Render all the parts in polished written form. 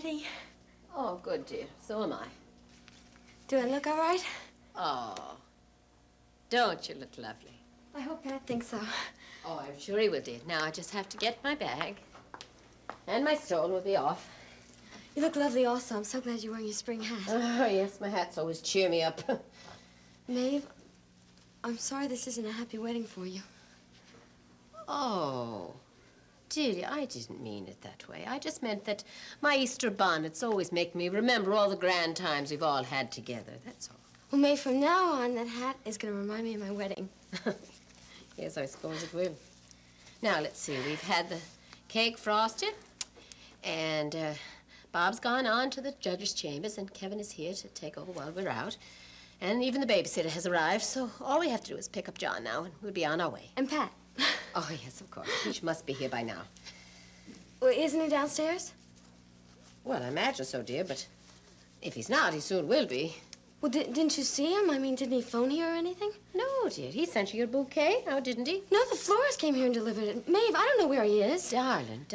ready. Oh, good, dear. So am I. Do I look all right? Oh, don't you look lovely? I hope Pat thinks so. Oh, I'm sure he will, dear. Now I just have to get my bag. And my stole will be off. You look lovely also. I'm so glad you're wearing your spring hat. Oh, yes, my hats always cheer me up. Maeve, I'm sorry this isn't a happy wedding for you. Oh, dearie, I didn't mean it that way. I just meant that my Easter bonnets always make me remember all the grand times we've all had together, that's all. Well, Maeve, from now on, that hat is going to remind me of my wedding. Yes, I suppose it will. Now, let's see. We've had the cake frosted, and Bob's gone on to the judge's chambers, and Kevin is here to take over while we're out. And even the babysitter has arrived, so all we have to do is pick up John now, and we'll be on our way. And Pat. Oh, yes, of course. He must be here by now. Well, isn't he downstairs? Well, I imagine so, dear, but if he's not, he soon will be. Well, didn't you see him? I mean, didn't he phone here or anything? No, dear. He sent you your bouquet, now, didn't he? No, the florist came here and delivered it. Maeve, I don't know where he is. Darling,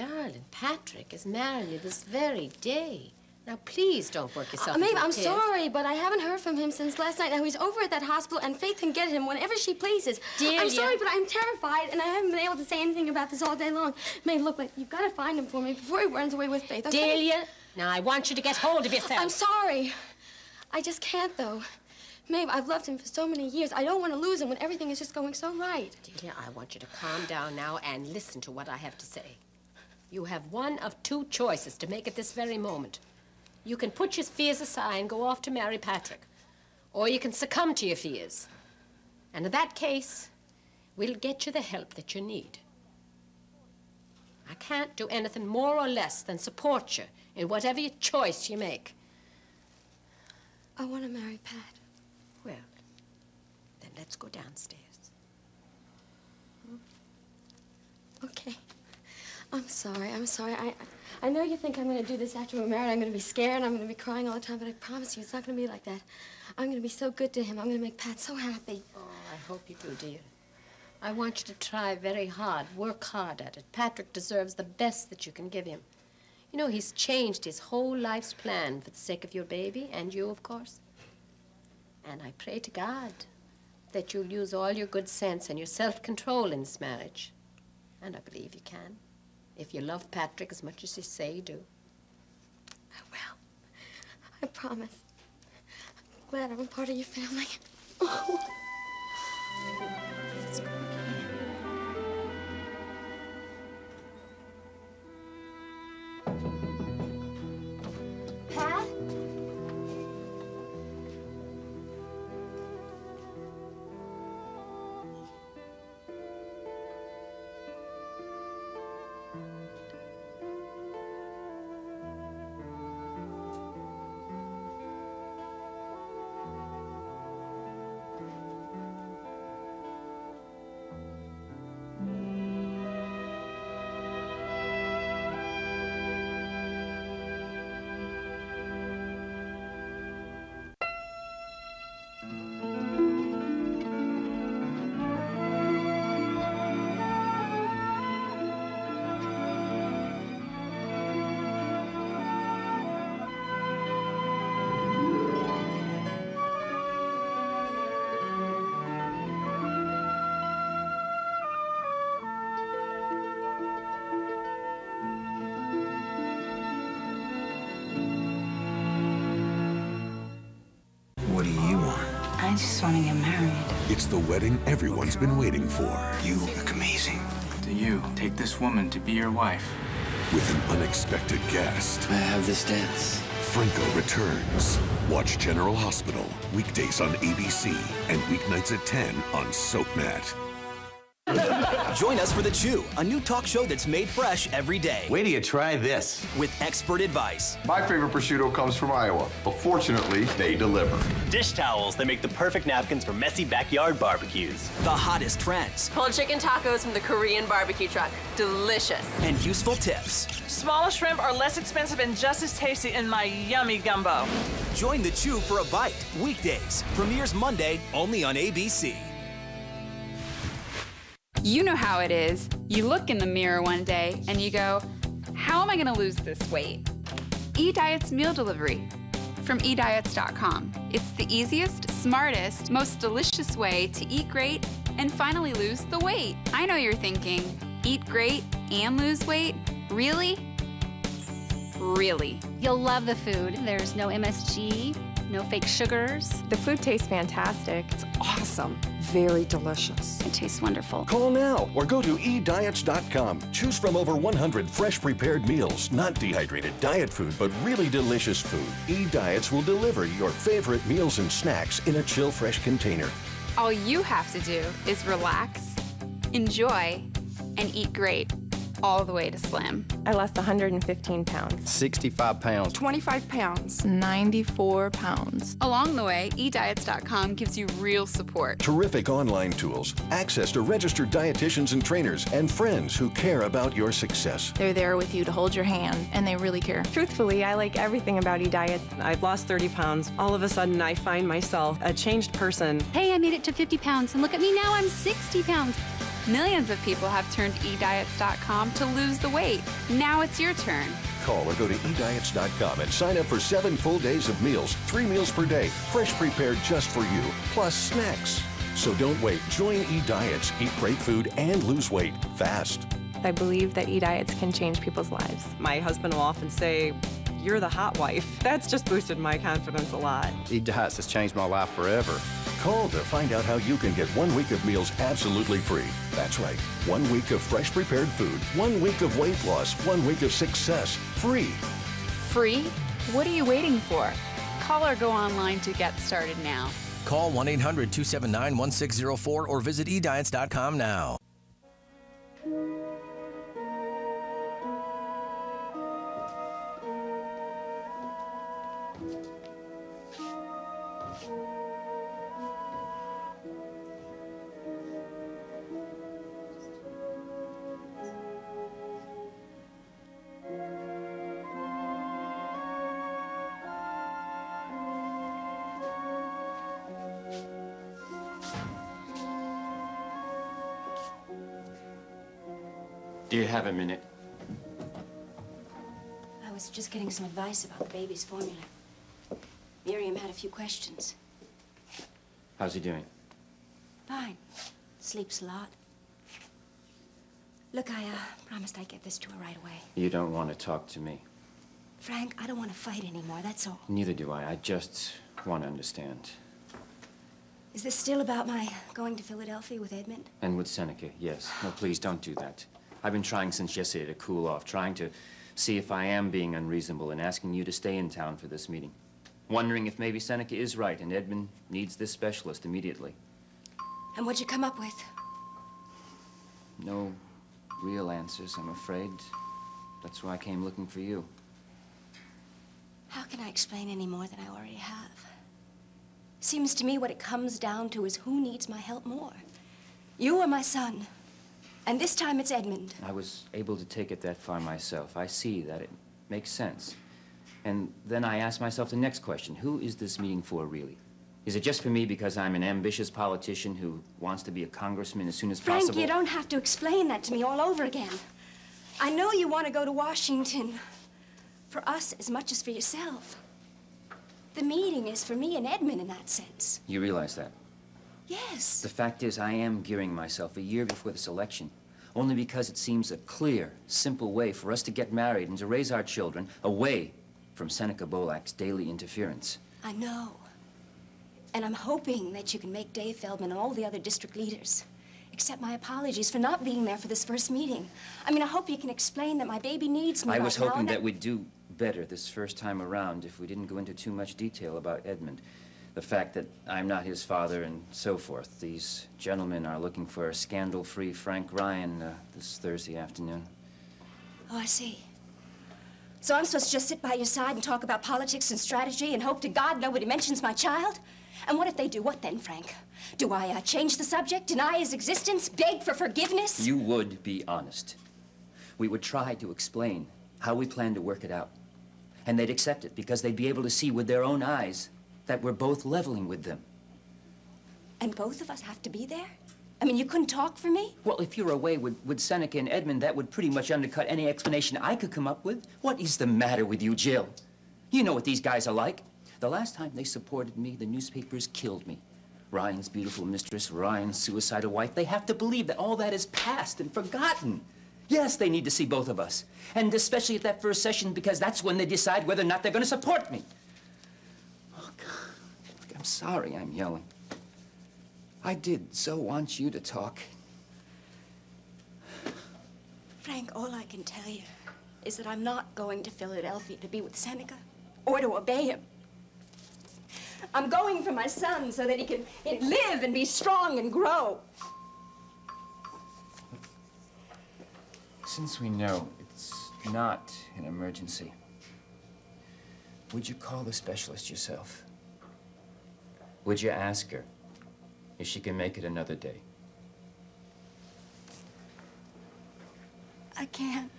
Patrick is marrying you this very day. Now, please don't work yourself Maeve, into I'm tears. sorry, but I haven't heard from him since last night. Now, he's over at that hospital, and Faith can get him whenever she pleases. Dear, I'm sorry, but I'm terrified, and I haven't been able to say anything about this all day long. Maeve, look, you've got to find him for me before he runs away with Faith, okay? Delia, now, I want you to get hold of yourself. I'm sorry. I just can't, though. Maeve, I've loved him for so many years. I don't want to lose him when everything is just going so right. Delia, I want you to calm down now and listen to what I have to say. You have one of two choices to make at this very moment. You can put your fears aside and go off to marry Patrick. Or you can succumb to your fears. And in that case, we'll get you the help that you need. I can't do anything more or less than support you in whatever choice you make. I want to marry Pat. Well, then let's go downstairs. Okay. I'm sorry. I know you think I'm going to do this after we're married. I'm going to be scared and I'm going to be crying all the time, but I promise you it's not going to be like that. I'm going to be so good to him. I'm going to make Pat so happy. Oh, I hope you do, dear. I want you to try very hard, work hard at it. Patrick deserves the best that you can give him. You know, he's changed his whole life's plan for the sake of your baby, and you, of course. And I pray to God that you'll use all your good sense and your self-control in this marriage. And I believe you can, if you love Patrick as much as you say you do. I will. I promise. I'm glad I'm a part of your family. Oh. Let's go. Pat? What do you want? I just want to get married. It's the wedding everyone's been waiting for. You look amazing. Do you take this woman to be your wife? With an unexpected guest. I have this dance. Franco returns. Watch General Hospital, weekdays on ABC and weeknights at 10 on SoapNet. Join us for The Chew, a new talk show that's made fresh every day. Wait till you try this. With expert advice. My favorite prosciutto comes from Iowa, but fortunately, they deliver. Dish towels that make the perfect napkins for messy backyard barbecues. The hottest trends. Pulled chicken tacos from the Korean barbecue truck. Delicious. And useful tips. Smaller shrimp are less expensive and just as tasty in my yummy gumbo. Join The Chew for a bite. Weekdays. Premieres Monday, only on ABC. You know how it is. You look in the mirror one day and you go, how am I going to lose this weight? eDiets Meal Delivery from eDiets.com. It's the easiest, smartest, most delicious way to eat great and finally lose the weight. I know you're thinking, eat great and lose weight? Really? Really. You'll love the food. There's no MSG, no fake sugars. The food tastes fantastic. It's awesome. Very delicious. It tastes wonderful. Call now or go to eDiets.com. Choose from over 100 fresh prepared meals, not dehydrated diet food, but really delicious food. eDiets will deliver your favorite meals and snacks in a chill fresh container. All you have to do is relax, enjoy, and eat great, all the way to slim. I lost 115 pounds. 65 pounds. 25 pounds. 94 pounds. Along the way, eDiets.com gives you real support. Terrific online tools, access to registered dietitians and trainers, and friends who care about your success. They're there with you to hold your hand, and they really care. Truthfully, I like everything about eDiets. I've lost 30 pounds. All of a sudden, I find myself a changed person. Hey, I made it to 50 pounds, and look at me now, I'm 60 pounds. Millions of people have turned eDiets.com to lose the weight. Now it's your turn. Call or go to eDiets.com and sign up for 7 full days of meals, 3 meals per day, fresh prepared just for you, plus snacks. So don't wait. Join eDiets. Eat great food and lose weight fast. I believe that eDiets can change people's lives. My husband will often say, "You're the hot wife." That's just boosted my confidence a lot. eDiets has changed my life forever. Call to find out how you can get 1 week of meals absolutely free. That's right, 1 week of fresh prepared food, 1 week of weight loss, 1 week of success, free. Free? What are you waiting for? Call or go online to get started now. Call 1-800-279-1604 or visit eDiets.com now. Do you have a minute? I was just getting some advice about the baby's formula. Miriam had a few questions. How's he doing? Fine. Sleeps a lot. Look, I promised I'd get this to her right away. You don't want to talk to me. Frank, I don't want to fight anymore, that's all. Neither do I. I just want to understand. Is this still about my going to Philadelphia with Edmund? And with Seneca, yes. No, please don't do that. I've been trying since yesterday to cool off, trying to see if I am being unreasonable and asking you to stay in town for this meeting. Wondering if maybe Seneca is right and Edmund needs this specialist immediately. And what'd you come up with? No real answers, I'm afraid. That's why I came looking for you. How can I explain any more than I already have? Seems to me what it comes down to is who needs my help more? You or my son? And this time it's Edmund. I was able to take it that far myself. I see that it makes sense. And then I asked myself the next question. Who is this meeting for, really? Is it just for me because I'm an ambitious politician who wants to be a congressman as soon as possible? Frank, you don't have to explain that to me all over again. I know you want to go to Washington for us as much as for yourself. The meeting is for me and Edmund in that sense. You realize that? Yes. The fact is, I am gearing myself a year before this election, only because it seems a clear, simple way for us to get married and to raise our children away from Seneca Bolak's daily interference. I know. And I'm hoping that you can make Dave Feldman and all the other district leaders accept my apologies for not being there for this first meeting. I mean, I hope you can explain that my baby needs me I was right now, hoping and that we'd do better this first time around if we didn't go into too much detail about Edmund. The fact that I'm not his father and so forth. These gentlemen are looking for a scandal-free Frank Ryan this Thursday afternoon. Oh, I see. So I'm supposed to just sit by your side and talk about politics and strategy and hope to God nobody mentions my child? And what if they do? What then, Frank? Do I change the subject, deny his existence, beg for forgiveness? You would be honest. We would try to explain how we plan to work it out. And they'd accept it because they'd be able to see with their own eyes that we're both leveling with them. And both of us have to be there? I mean, you couldn't talk for me? Well, if you're away with Seneca and Edmund, that would pretty much undercut any explanation I could come up with. What is the matter with you, Jill? You know what these guys are like. The last time they supported me, the newspapers killed me. Ryan's beautiful mistress, Ryan's suicidal wife. They have to believe that all that is past and forgotten. Yes, they need to see both of us. And especially at that first session, because that's when they decide whether or not they're going to support me. Oh, God. I'm sorry I'm yelling. I did so want you to talk. Frank, all I can tell you is that I'm not going to Philadelphia to be with Seneca or to obey him. I'm going for my son so that he can live and be strong and grow. Since we know it's not an emergency, would you call the specialist yourself? Would you ask her if she can make it another day? I can't.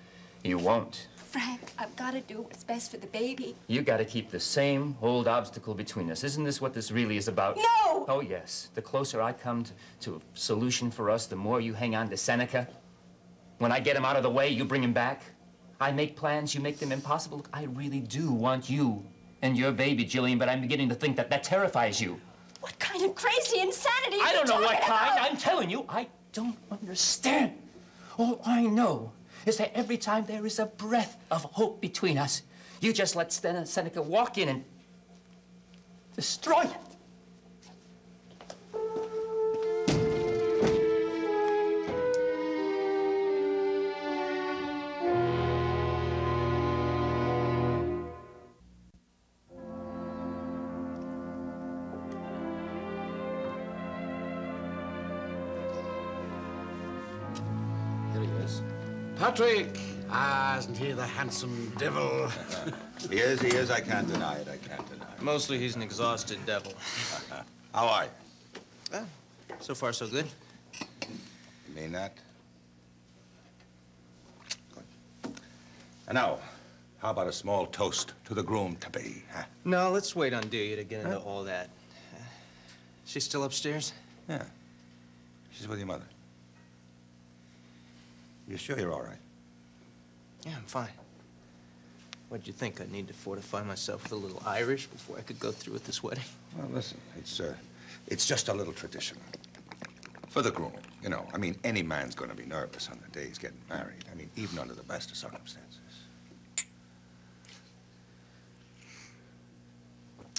You won't. Frank, I've got to do what's best for the baby. You got to keep the same old obstacle between us. Isn't this what this really is about? No! Oh, yes. The closer I come to a solution for us, the more you hang on to Seneca. When I get him out of the way, you bring him back. I make plans, you make them impossible. Look, I really do want you and your baby, Jillian, but I'm beginning to think that that terrifies you. What kind of crazy insanity are I don't know you what talking kind. about? I'm telling you, I don't understand. All I know is that every time there is a breath of hope between us, you just let Seneca walk in and destroy it. Here he is. Patrick! Ah, isn't he the handsome devil? He is. I can't deny it. Mostly he's an exhausted devil. How are you? Well, so far so good. You mean that? Good. And now, how about a small toast to the groom-to-be, huh? No, let's wait on Delia to get into all that. She's still upstairs? Yeah. She's with your mother. You sure you're all right? Yeah, I'm fine. What'd you think? I'd need to fortify myself with a little Irish before I could go through with this wedding? Well, listen, it's just a little tradition. For the groom, you know. I mean, any man's gonna be nervous on the day he's getting married. I mean, even under the best of circumstances.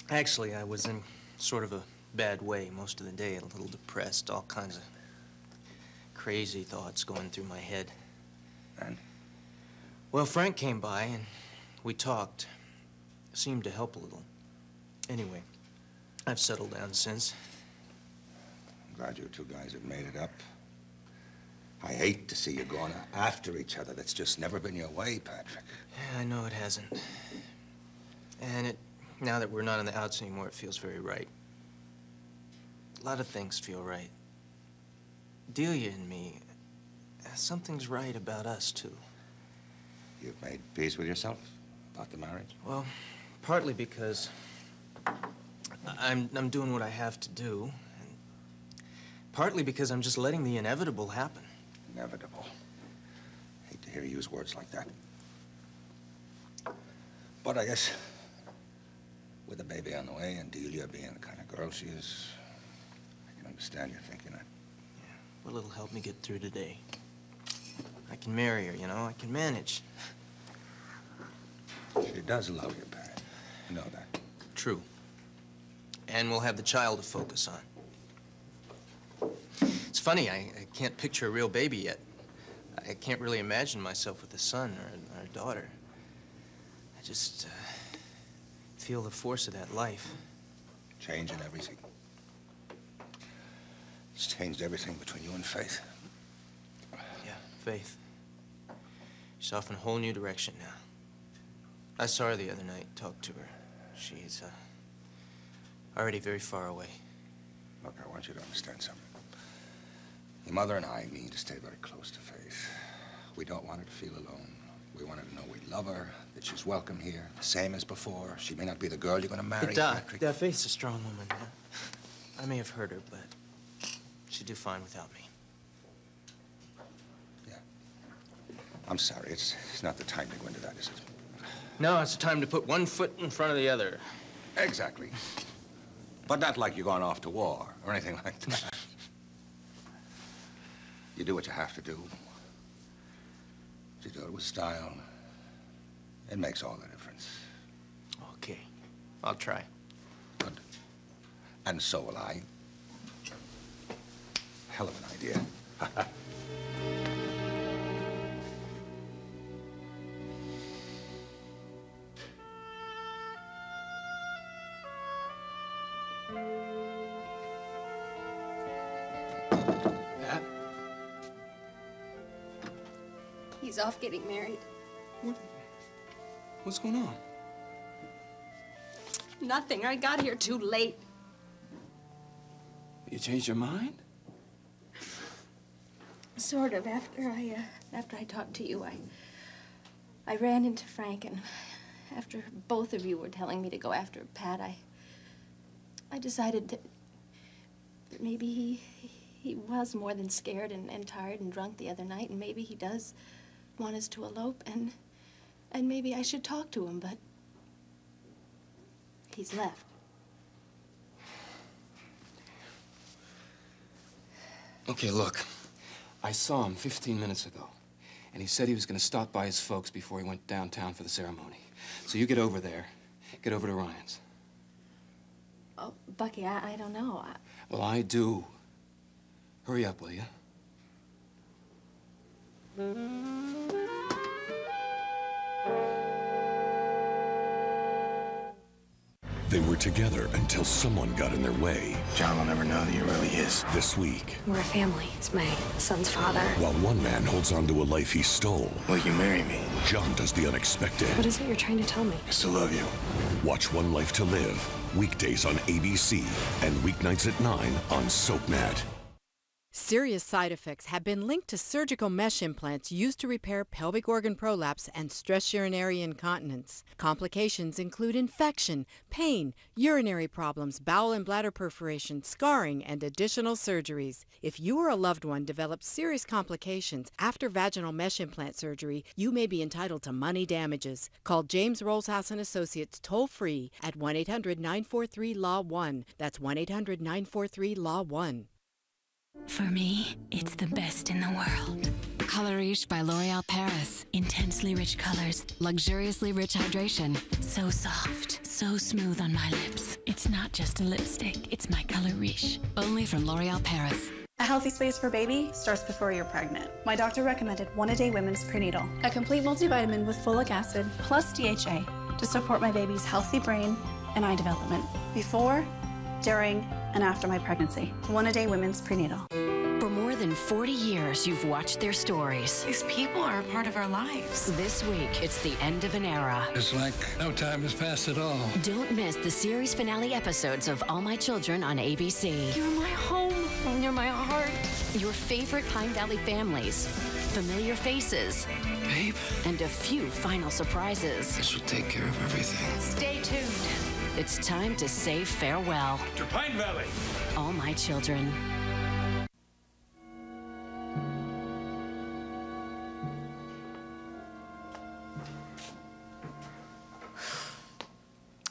Actually, I was in sort of a bad way most of the day, a little depressed, all kinds of crazy thoughts going through my head. And? Well, Frank came by and we talked. Seemed to help a little. Anyway, I've settled down since. I'm glad you two guys have made it up. I hate to see you going after each other. That's just never been your way, Patrick. Yeah, I know it hasn't. And now that we're not on the outs anymore, it feels very right. A lot of things feel right. Delia and me, something's right about us, too. You've made peace with yourself about the marriage? Well, partly because I'm doing what I have to do, and partly because I'm just letting the inevitable happen. Inevitable. Hate to hear you use words like that. But I guess with a baby on the way and Delia being the kind of girl she is, I can understand you thinking that. Yeah, well, it'll help me get through today. I can marry her, you know, I can manage. She does love you, Pat. You know that. True. And we'll have the child to focus on. It's funny, I can't picture a real baby yet. I can't really imagine myself with a son or a daughter. I just feel the force of that life. Changing everything. It's changed everything between you and Faith. Yeah, Faith. She's off in a whole new direction now. I saw her the other night, talked to her. She's already very far away. Look, I want you to understand something. Your mother and I mean to stay very close to Faith. We don't want her to feel alone. We want her to know we love her, that she's welcome here, the same as before. She may not be the girl you're gonna marry, Patrick. Faith's a strong woman, yeah. I may have hurt her, but she'd do fine without me. Yeah. I'm sorry, it's not the time to go into that, is it? No, it's time to put one foot in front of the other. Exactly. But not like you're going off to war or anything like that. You do what you have to do. You do it with style. It makes all the difference. Okay. I'll try. Good. And so will I. Hell of an idea. He's off getting married. What's going on? Nothing. I got here too late. You changed your mind? Sort of. After I talked to you, I ran into Frank, and after both of you were telling me to go after Pat, I decided that maybe he was more than scared and tired and drunk the other night, and maybe he does want us to elope, and maybe I should talk to him, but he's left. Okay, look. I saw him 15 minutes ago, and he said he was going to stop by his folks before he went downtown for the ceremony. So you get over there. Get over to Ryan's. Oh, Bucky, I don't know. Well, I do. Hurry up, will you? They were together until someone got in their way. John will never know that he really is. This week, We're a family. It's my son's father. while one man holds on to a life he stole, Will you marry me? John does the unexpected. What is it you're trying to tell me? I still love you. Watch One Life to Live, weekdays on ABC and weeknights at 9 on SoapNet. Serious side effects have been linked to surgical mesh implants used to repair pelvic organ prolapse and stress urinary incontinence. Complications include infection, pain, urinary problems, bowel and bladder perforation, scarring, and additional surgeries. If you or a loved one develops serious complications after vaginal mesh implant surgery, you may be entitled to money damages. Call James Rolshouse and Associates toll-free at 1-800-943-LAW-1. That's 1-800-943-LAW-1. For me, it's the best in the world. Color Riche by L'Oréal Paris. Intensely rich colors, luxuriously rich hydration. So soft, so smooth on my lips. It's not just a lipstick, it's my Color Riche. Only from L'Oréal Paris. A healthy space for baby starts before you're pregnant. My doctor recommended One-A-Day Women's Prenatal, a complete multivitamin with folic acid plus DHA to support my baby's healthy brain and eye development before, during, and after my pregnancy. One-A-Day Women's Prenatal. For more than 40 years, you've watched their stories. These people are a part of our lives. This week, it's the end of an era. It's like no time has passed at all. Don't miss the series finale episodes of All My Children on ABC. You're my home, and you're my heart. Your favorite Pine Valley families, familiar faces, Babe, and a few final surprises. this will take care of everything. Stay tuned. It's time to say farewell. To Pine Valley. All My Children.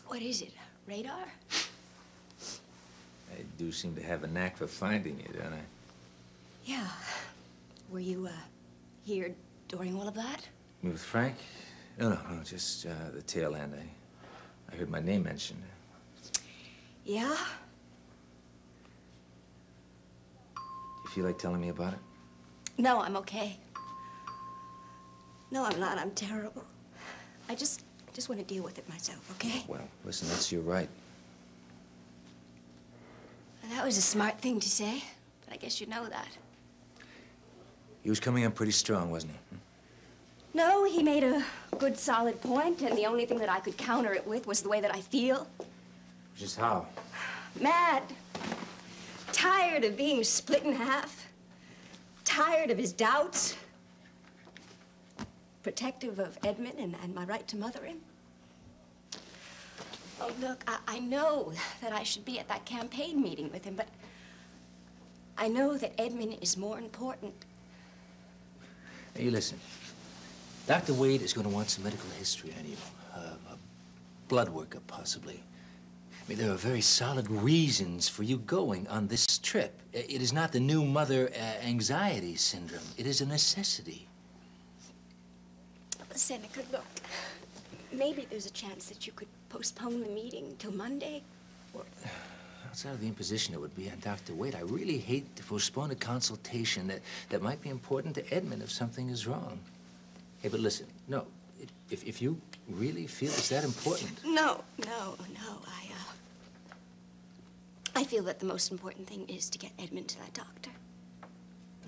What is it, radar? I do seem to have a knack for finding you, don't I? Yeah. Were you, here during all of that? Me with Frank? No, just the tail end. I heard my name mentioned. Yeah? Do you feel like telling me about it? No, I'm okay. No, I'm not. I'm terrible. I just want to deal with it myself, okay? Well, listen, that's your right. That was a smart thing to say, but I guess you know that. He was coming on pretty strong, wasn't he? No, he made a good, solid point, and the only thing that I could counter it with was the way that I feel. Just how? Mad. Tired of being split in half. Tired of his doubts. Protective of Edmund and my right to mother him. Oh, look, I know that I should be at that campaign meeting with him, but I know that Edmund is more important. Hey, listen. Dr. Wade is going to want some medical history on you. A blood workup, possibly. I mean, there are very solid reasons for you going on this trip. It is not the new mother anxiety syndrome. It is a necessity. Seneca, look, maybe there's a chance that you could postpone the meeting till Monday. Well, outside of the imposition it would be on Dr. Wade, I really hate to postpone a consultation that might be important to Edmund if something is wrong. Hey, but listen, no, if you really feel it's that important. No. I feel that the most important thing is to get Edmund to that doctor.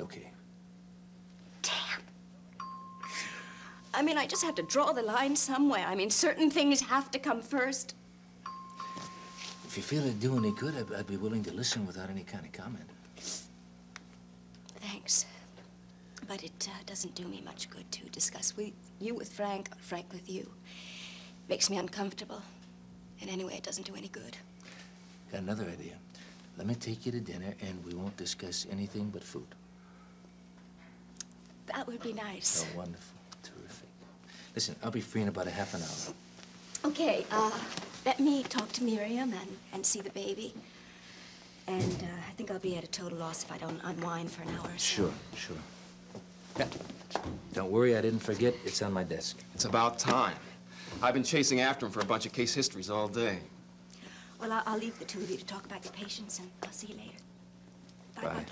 Okay. I mean, I just have to draw the line somewhere. I mean, certain things have to come first. If you feel it'd do any good, I'd be willing to listen without any kind of comment. Thanks. But it doesn't do me much good to discuss you with Frank or Frank with you. Makes me uncomfortable. And anyway, it doesn't do any good. Got another idea. Let me take you to dinner, and we won't discuss anything but food. That would be nice. Oh, wonderful. Terrific. Listen, I'll be free in about a half an hour. Okay, let me talk to Miriam and see the baby. And I think I'll be at a total loss if I don't unwind for an hour or so. Sure. Yeah. Don't worry, I didn't forget. It's on my desk. It's about time. I've been chasing after him for a bunch of case histories all day. Well, I'll leave the two of you to talk about your patients, and I'll see you later. Bye.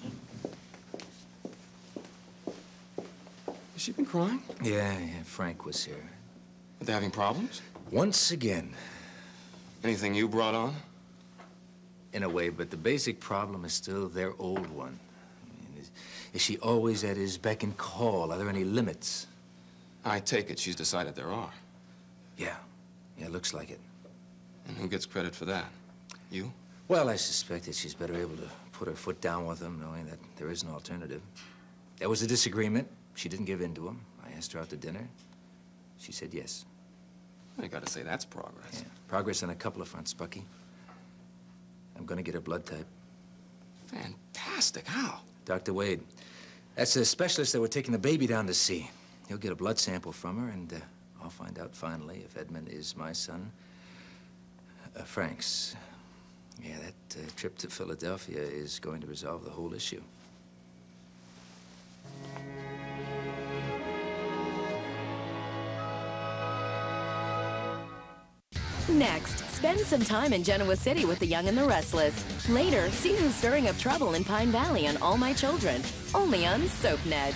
Has she been crying? Yeah, Frank was here. Are they having problems? Once again. Anything you brought on? In a way, but the basic problem is still their old one. I mean, is she always at his beck and call? Are there any limits? I take it she's decided there are. Yeah, looks like it. And who gets credit for that? You? Well, I suspect that she's better able to put her foot down with him, knowing that there is an alternative. There was a disagreement. She didn't give in to him. I asked her out to dinner. She said yes. I gotta say, that's progress. Yeah, progress on a couple of fronts, Bucky. I'm gonna get her blood type. Fantastic. How? Dr. Wade. That's the specialist that we're taking the baby down to see. He'll get a blood sample from her, and I'll find out finally if Edmund is my son. Frank's. Yeah, that trip to Philadelphia is going to resolve the whole issue. Next, spend some time in Genoa City with the Young and the Restless. Later, see who's stirring up trouble in Pine Valley on All My Children. Only on SoapNet.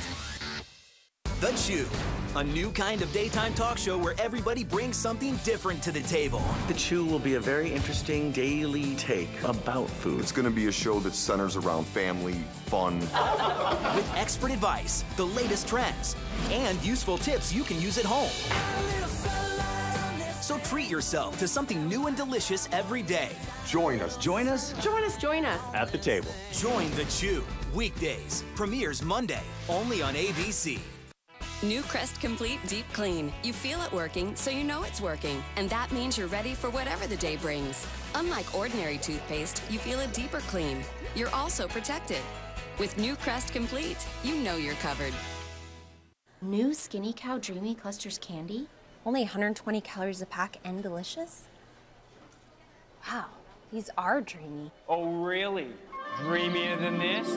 The Chew, a new kind of daytime talk show where everybody brings something different to the table. The Chew will be a very interesting daily take about food. It's going to be a show that centers around family, fun. With expert advice, the latest trends, and useful tips you can use at home. So treat yourself to something new and delicious every day. Join us. Join us? Join us. At the table. Join The Chew. Weekdays. Premieres Monday. Only on ABC. New Crest Complete Deep Clean. You feel it working, so you know it's working. And that means you're ready for whatever the day brings. Unlike ordinary toothpaste, you feel a deeper clean. You're also protected. With New Crest Complete, you know you're covered. New Skinny Cow Dreamy Clusters candy? Only 120 calories a pack and delicious? Wow, these are dreamy. Oh, really? Dreamier than this?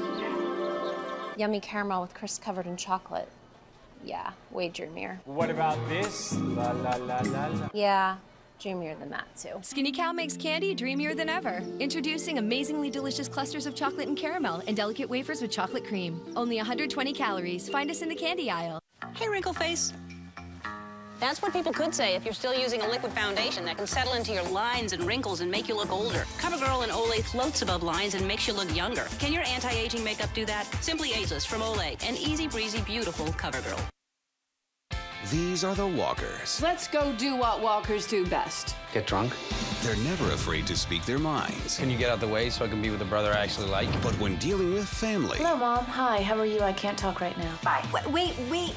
Yummy caramel with crisp covered in chocolate. Yeah, way dreamier. What about this? La la la la la. Yeah, dreamier than that too. Skinny Cow makes candy dreamier than ever. Introducing amazingly delicious clusters of chocolate and caramel and delicate wafers with chocolate cream. Only 120 calories. Find us in the candy aisle. Hey, wrinkle face. That's what people could say if you're still using a liquid foundation that can settle into your lines and wrinkles and make you look older. CoverGirl and Olay floats above lines and makes you look younger. Can your anti-aging makeup do that? Simply Ageless from Olay, an easy breezy, beautiful CoverGirl. These are the Walkers. Let's go do what walkers do best. Get drunk? They're never afraid to speak their minds. Can you get out of the way so I can be with the brother I actually like? But when dealing with family... Hello, Mom. Hi, how are you? I can't talk right now. Bye. Wait.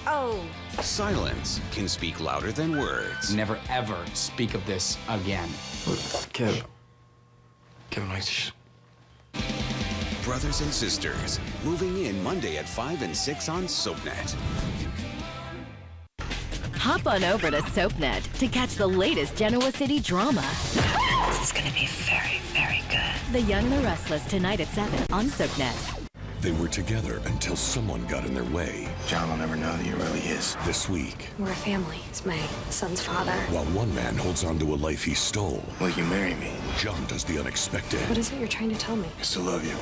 Oh. Silence can speak louder than words. Never, ever speak of this again. Kevin likes Brothers and Sisters. Moving in Monday at 5 and 6 on SoapNet. Hop on over to SoapNet to catch the latest Genoa City drama. This is going to be very, very good. The Young and the Restless, tonight at 7 on SoapNet. They were together until someone got in their way. John will never know that he really is. This week, We're a family. It's my son's father. while one man holds on to a life he stole, Will you marry me? John does the unexpected. What is it you're trying to tell me? I still love you.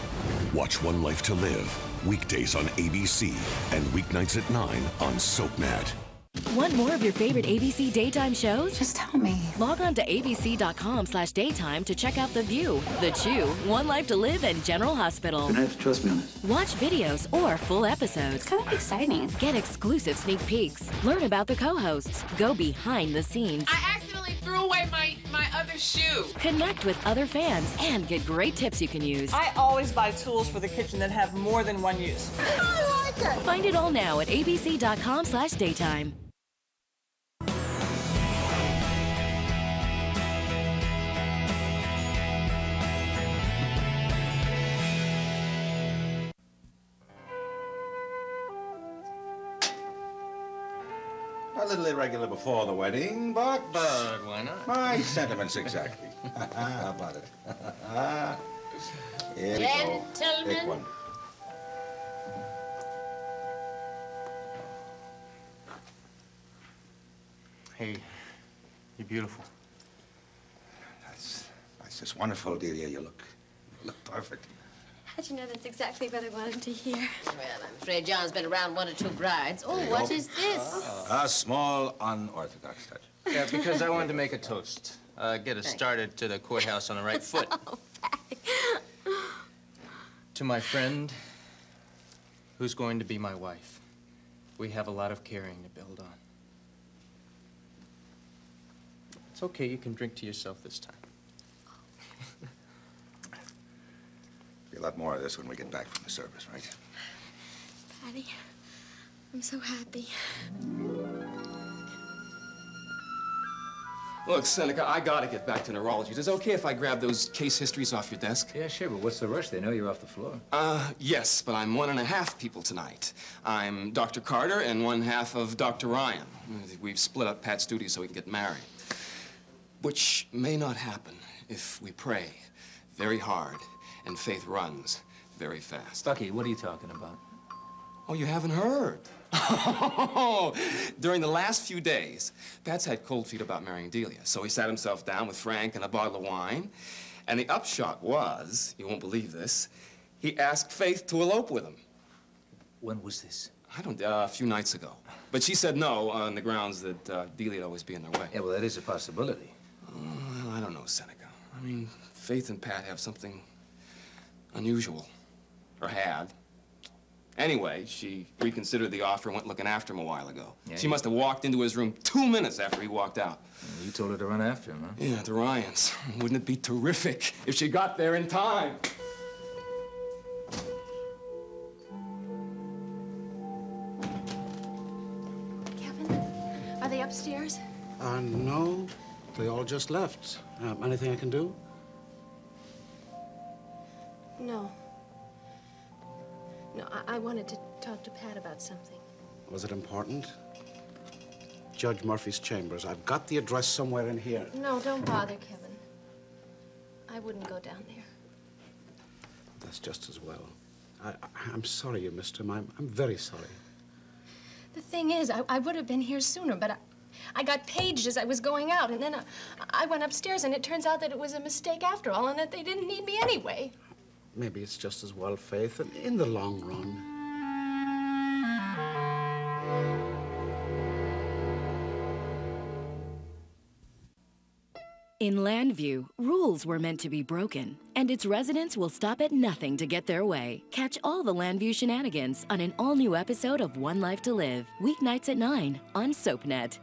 Watch One Life to Live, weekdays on ABC and weeknights at 9 on SoapNet. Want more of your favorite ABC daytime shows? Just tell me. Log on to abc.com/daytime to check out The View, The Chew, One Life to Live, and General Hospital. You're gonna have to trust me on this. Watch videos or full episodes. It's kind of exciting. Get exclusive sneak peeks. Learn about the co-hosts. Go behind the scenes. I accidentally threw away my other shoe. Connect with other fans and get great tips you can use. I always buy tools for the kitchen that have more than one use. I like it. Find it all now at abc.com/daytime. A little irregular before the wedding, but why not? My sentiments exactly. How about it? Here we go. Gentlemen. Pick one. Hey, you're beautiful. That's just wonderful, Delia. You look perfect. How'd you know that's exactly what I wanted to hear? Well, I'm afraid John's been around one or two brides. Oh, what is this? A small unorthodox touch. Yeah, because I wanted to make a toast. Get us started to the courthouse on the right foot. To my friend, who's going to be my wife. We have a lot of carrying to build on. It's okay, you can drink to yourself this time. Be a lot more of this when we get back from the service, right? Patty, I'm so happy. Look, Seneca, I gotta get back to neurology. Is it okay if I grab those case histories off your desk? Yeah, sure, but what's the rush? They know you're off the floor. Yes, but I'm 1.5 people tonight. I'm Dr. Carter and 1/2 of Dr. Ryan. We've split up Pat's duties so we can get married. Which may not happen if we pray very hard and faith runs very fast. Bucky, what are you talking about? Oh, you haven't heard? During the last few days, Pat's had cold feet about marrying Delia, so he sat himself down with Frank and a bottle of wine, and the upshot was, you won't believe this, he asked Faith to elope with him. When was this? A few nights ago. But she said no on the grounds that Delia'd always be in their way. Yeah, well, that is a possibility. Well, I don't know, Seneca. I mean, Faith and Pat have something unusual, or had. Anyway, she reconsidered the offer and went looking after him a while ago. Yeah, she must have walked into his room 2 minutes after he walked out. You told her to run after him, huh? Yeah, the Ryans. Wouldn't it be terrific if she got there in time? Kevin, are they upstairs? No. They all just left. Anything I can do? No. No, I wanted to talk to Pat about something. Was it important? Judge Murphy's chambers. I've got the address somewhere in here. No, don't bother, Kevin. I wouldn't go down there. That's just as well. I'm sorry you missed him. I'm very sorry. The thing is, I would have been here sooner, but I got paged as I was going out, and then I went upstairs, and it turns out that it was a mistake after all, and that they didn't need me anyway. Maybe it's just as well, Faith, in the long run. In Landview, rules were meant to be broken, and its residents will stop at nothing to get their way. Catch all the Landview shenanigans on an all-new episode of One Life to Live, weeknights at 9 on SoapNet.